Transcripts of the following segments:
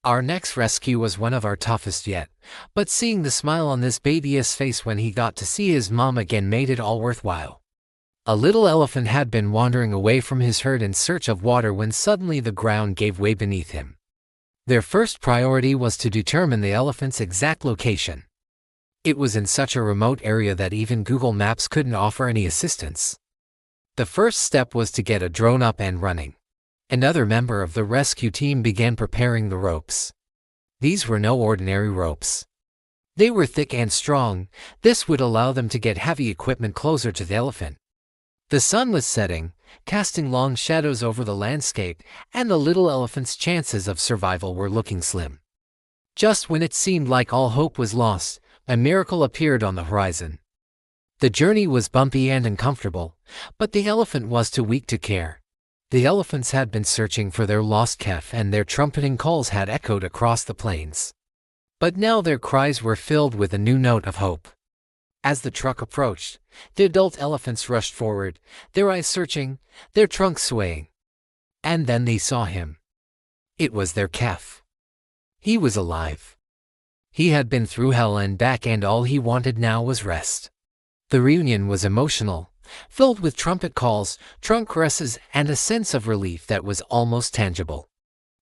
Our next rescue was one of our toughest yet, but seeing the smile on this baby's face when he got to see his mom again made it all worthwhile. A little elephant had been wandering away from his herd in search of water when suddenly the ground gave way beneath him. Their first priority was to determine the elephant's exact location. It was in such a remote area that even Google Maps couldn't offer any assistance. The first step was to get a drone up and running. Another member of the rescue team began preparing the ropes. These were no ordinary ropes. They were thick and strong. This would allow them to get heavy equipment closer to the elephant. The sun was setting, casting long shadows over the landscape, and the little elephant's chances of survival were looking slim. Just when it seemed like all hope was lost, a miracle appeared on the horizon. The journey was bumpy and uncomfortable, but the elephant was too weak to care. The elephants had been searching for their lost calf, and their trumpeting calls had echoed across the plains. But now their cries were filled with a new note of hope. As the truck approached, the adult elephants rushed forward, their eyes searching, their trunks swaying. And then they saw him. It was their calf. He was alive. He had been through hell and back, and all he wanted now was rest. The reunion was emotional, filled with trumpet calls, trunk caresses, and a sense of relief that was almost tangible.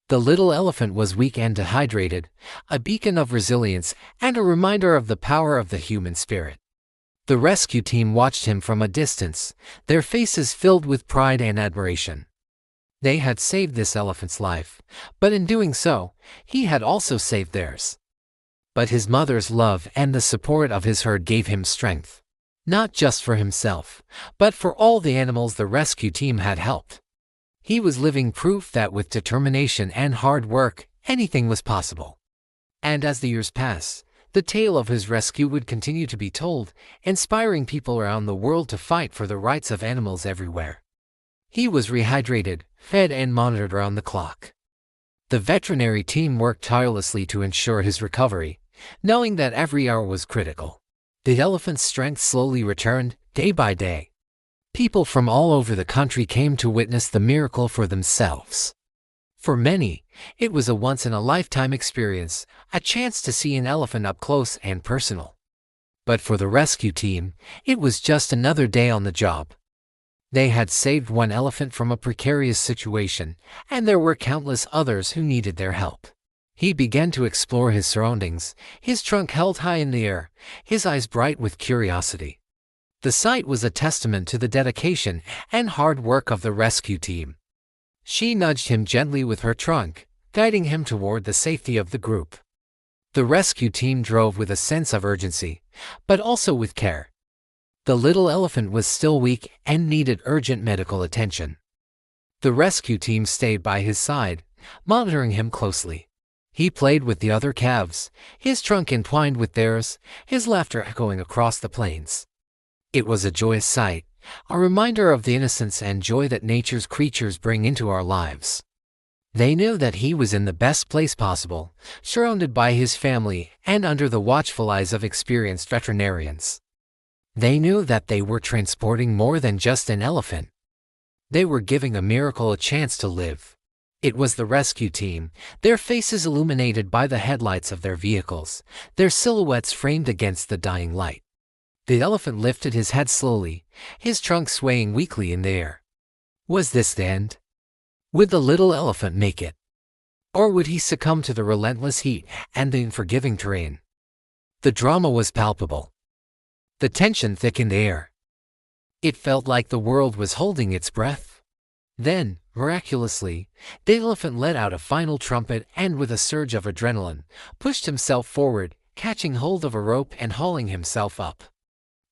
The little elephant was weak and dehydrated, a beacon of resilience and a reminder of the power of the human spirit. The rescue team watched him from a distance, their faces filled with pride and admiration. They had saved this elephant's life, but in doing so, he had also saved theirs. But his mother's love and the support of his herd gave him strength. Not just for himself, but for all the animals the rescue team had helped. He was living proof that with determination and hard work, anything was possible. And as the years passed, the tale of his rescue would continue to be told, inspiring people around the world to fight for the rights of animals everywhere. He was rehydrated, fed, and monitored around the clock. The veterinary team worked tirelessly to ensure his recovery, knowing that every hour was critical. The elephant's strength slowly returned, day by day. People from all over the country came to witness the miracle for themselves. For many, it was a once-in-a-lifetime experience, a chance to see an elephant up close and personal. But for the rescue team, it was just another day on the job. They had saved one elephant from a precarious situation, and there were countless others who needed their help. He began to explore his surroundings, his trunk held high in the air, his eyes bright with curiosity. The sight was a testament to the dedication and hard work of the rescue team. She nudged him gently with her trunk, guiding him toward the safety of the group. The rescue team drove with a sense of urgency, but also with care. The little elephant was still weak and needed urgent medical attention. The rescue team stayed by his side, monitoring him closely. He played with the other calves, his trunk entwined with theirs, his laughter echoing across the plains. It was a joyous sight, a reminder of the innocence and joy that nature's creatures bring into our lives. They knew that he was in the best place possible, surrounded by his family and under the watchful eyes of experienced veterinarians. They knew that they were transporting more than just an elephant. They were giving a miracle a chance to live. It was the rescue team, their faces illuminated by the headlights of their vehicles, their silhouettes framed against the dying light. The elephant lifted his head slowly, his trunk swaying weakly in the air. Was this the end? Would the little elephant make it? Or would he succumb to the relentless heat and the unforgiving terrain? The drama was palpable. The tension thickened the air. It felt like the world was holding its breath. Then, miraculously, the elephant let out a final trumpet and with a surge of adrenaline, pushed himself forward, catching hold of a rope and hauling himself up.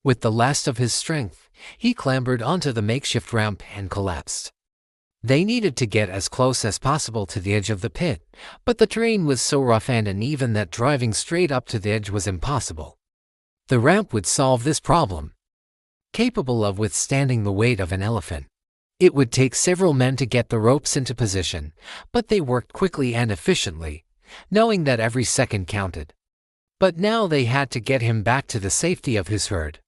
With the last of his strength, he clambered onto the makeshift ramp and collapsed. They needed to get as close as possible to the edge of the pit, but the terrain was so rough and uneven that driving straight up to the edge was impossible. The ramp would solve this problem. Capable of withstanding the weight of an elephant, it would take several men to get the ropes into position, but they worked quickly and efficiently, knowing that every second counted. But now they had to get him back to the safety of his herd.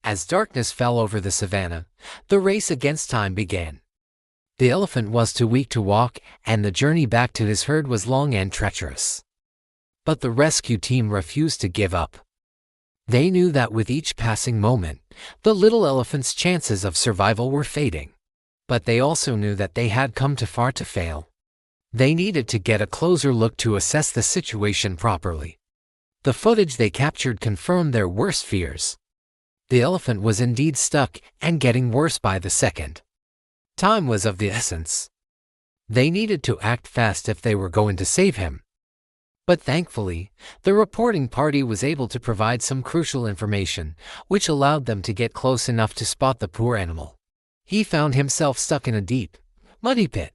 As darkness fell over the savannah, the race against time began. The elephant was too weak to walk, and the journey back to his herd was long and treacherous. But the rescue team refused to give up. They knew that with each passing moment, the little elephant's chances of survival were fading. But they also knew that they had come too far to fail. They needed to get a closer look to assess the situation properly. The footage they captured confirmed their worst fears. The elephant was indeed stuck and getting worse by the second. Time was of the essence. They needed to act fast if they were going to save him. But thankfully, the reporting party was able to provide some crucial information, which allowed them to get close enough to spot the poor animal. He found himself stuck in a deep, muddy pit.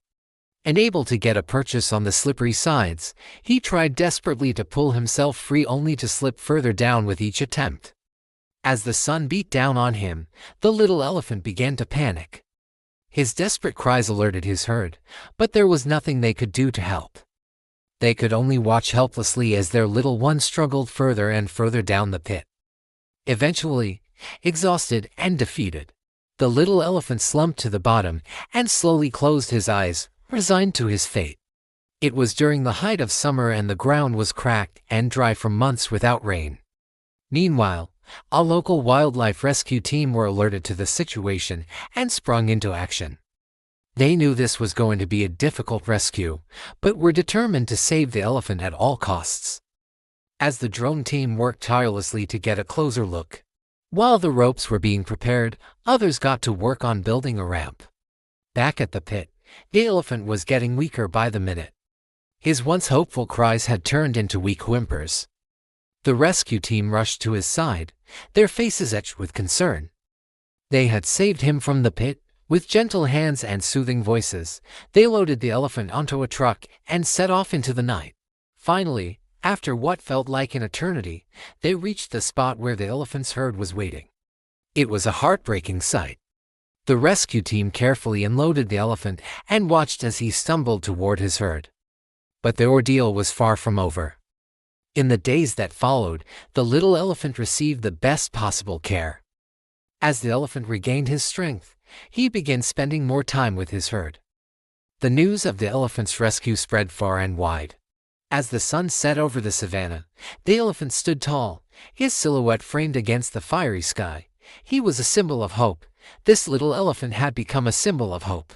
Unable to get a purchase on the slippery sides, he tried desperately to pull himself free only to slip further down with each attempt. As the sun beat down on him, the little elephant began to panic. His desperate cries alerted his herd, but there was nothing they could do to help. They could only watch helplessly as their little one struggled further and further down the pit. Eventually, exhausted and defeated, the little elephant slumped to the bottom and slowly closed his eyes, resigned to his fate. It was during the height of summer and the ground was cracked and dry from months without rain. Meanwhile, a local wildlife rescue team were alerted to the situation and sprung into action. They knew this was going to be a difficult rescue, but were determined to save the elephant at all costs. As the drone team worked tirelessly to get a closer look, while the ropes were being prepared, others got to work on building a ramp. Back at the pit, the elephant was getting weaker by the minute. His once hopeful cries had turned into weak whimpers. The rescue team rushed to his side, their faces etched with concern. They had saved him from the pit. With gentle hands and soothing voices, they loaded the elephant onto a truck and set off into the night. Finally, after what felt like an eternity, they reached the spot where the elephant's herd was waiting. It was a heartbreaking sight. The rescue team carefully unloaded the elephant and watched as he stumbled toward his herd. But the ordeal was far from over. In the days that followed, the little elephant received the best possible care. As the elephant regained his strength, he began spending more time with his herd. The news of the elephant's rescue spread far and wide. As the sun set over the savannah, the elephant stood tall, his silhouette framed against the fiery sky. He was a symbol of hope. This little elephant had become a symbol of hope.